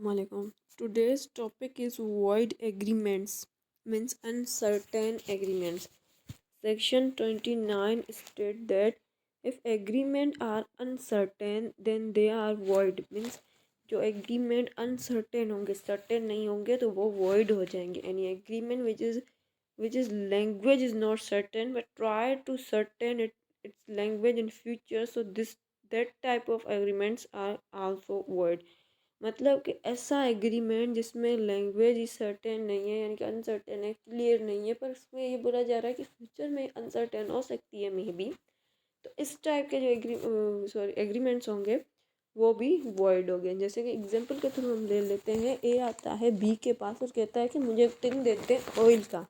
Assalamualaikum. Today's topic is void agreements, means uncertain agreements. Section 29 states that if agreement are uncertain then they are void, means जो agreement uncertain होंगे, certain नहीं होंगे तो वो void हो जाएंगे. Any agreement which is language is not certain but try to certain its language in future, so this that type of agreements are also void. मतलब कि ऐसा एग्रीमेंट जिसमें लैंग्वेज ही सर्टेन नहीं है, यानी कि अनसर्टेन है, क्लियर नहीं है, पर उसमें ये बोला जा रहा है कि फ्यूचर में अनसर्टेन हो सकती है मे बी, तो इस टाइप के जो एग्रीमेंट्स होंगे वो भी वॉइड हो गए. जैसे कि एग्जांपल के थ्रू हम ले लेते हैं, ए आता है बी के पास और कहता है कि मुझे टिन देते हैं ऑयल का,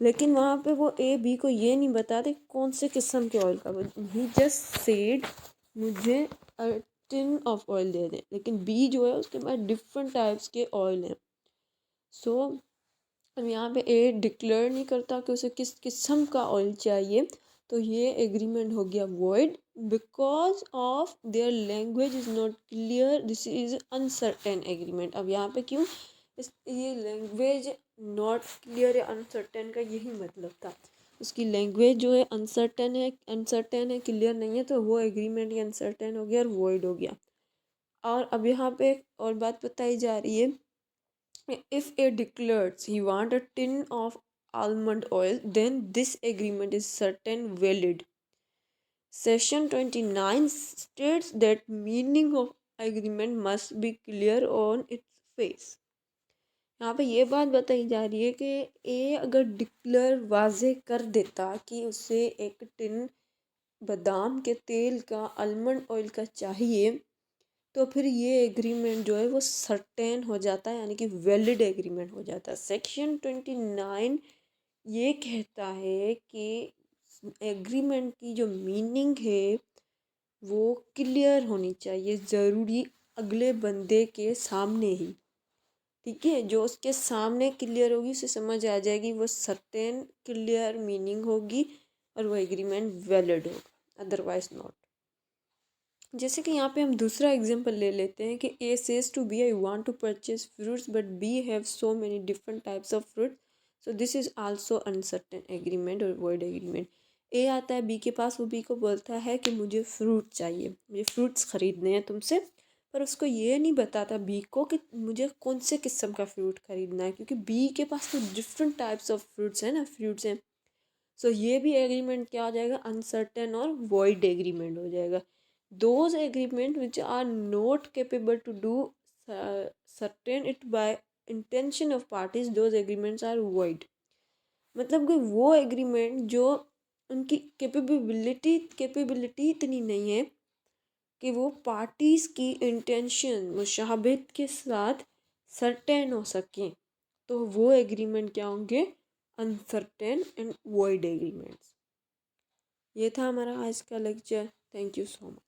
लेकिन वहाँ पे वो ए बी को ये नहीं बताते कौन से किस्म के ऑयल का. ही जस्ट सेड मुझे टिन ऑफ ऑयल दे दें, लेकिन बी जो है उसके पास डिफरेंट टाइप्स के ऑयल हैं. सो अब यहाँ पे ए डिक्लेयर नहीं करता कि उसे किस किस्म का ऑयल चाहिए, तो ये एग्रीमेंट हो गया void because of their language is not clear. This is uncertain agreement. अब यहाँ पे क्यों ये लैंग्वेज नॉट क्लियर या अनसर्टेन का यही मतलब था. उसकी लैंग्वेज जो है अनसर्टेन है, क्लियर नहीं है, तो वो एग्रीमेंट ही अनसर्टेन हो गया और वॉइड हो गया. और अब यहाँ पे एक और बात बताई जा रही है, if a declares he want a tin of almond oil then this agreement is certain valid. Section 29 states that meaning of agreement must be clear on its face. यहाँ पे ये बात बताई जा रही है कि ए अगर डिक्लेयर वाजे कर देता कि उसे एक टिन बादाम के तेल का, आलमंड ऑयल का चाहिए, तो फिर ये एग्रीमेंट जो है वो सर्टेन हो जाता है, यानी कि वैलिड एग्रीमेंट हो जाता है. सेक्शन 29 ये कहता है कि एग्रीमेंट की जो मीनिंग है वो क्लियर होनी चाहिए, ज़रूरी अगले बंदे के सामने ही. ठीक है, जो उसके सामने क्लियर होगी उसे समझ आ जाएगी, वो सर्टेन क्लियर मीनिंग होगी और वो एग्रीमेंट वैलिड होगा, अदरवाइज नॉट. जैसे कि यहाँ पे हम दूसरा एग्जांपल ले लेते हैं कि A says to B I want to purchase fruits but B have so many different types of fruit, so this is also uncertain agreement और वॉइड एग्रीमेंट. ए आता है बी के पास, वो बी को बोलता है कि मुझे फ्रूट चाहिए, मुझे फ्रूट्स ख़रीदने हैं तुमसे, पर उसको ये नहीं बताता बी को कि मुझे कौन से किस्म का फ्रूट ख़रीदना है, क्योंकि बी के पास तो डिफरेंट टाइप्स ऑफ फ्रूट्स हैं ना, फ्रूट्स हैं. सो ये भी एग्रीमेंट क्या हो जाएगा, अनसर्टेन और वॉइड एग्रीमेंट हो जाएगा. Those agreement which are not capable to do certain it by intention of parties, those agreements are void. मतलब कि वो एग्रीमेंट जो उनकी कैपेबिलिटी इतनी नहीं है कि वो पार्टीज़ की इंटेंशन मुशाहबत के साथ सर्टेन हो सकें, तो वो एग्रीमेंट क्या होंगे, अनसर्टेन एंड वॉइड एग्रीमेंट्स. ये था हमारा आज का lecture. Thank you so much.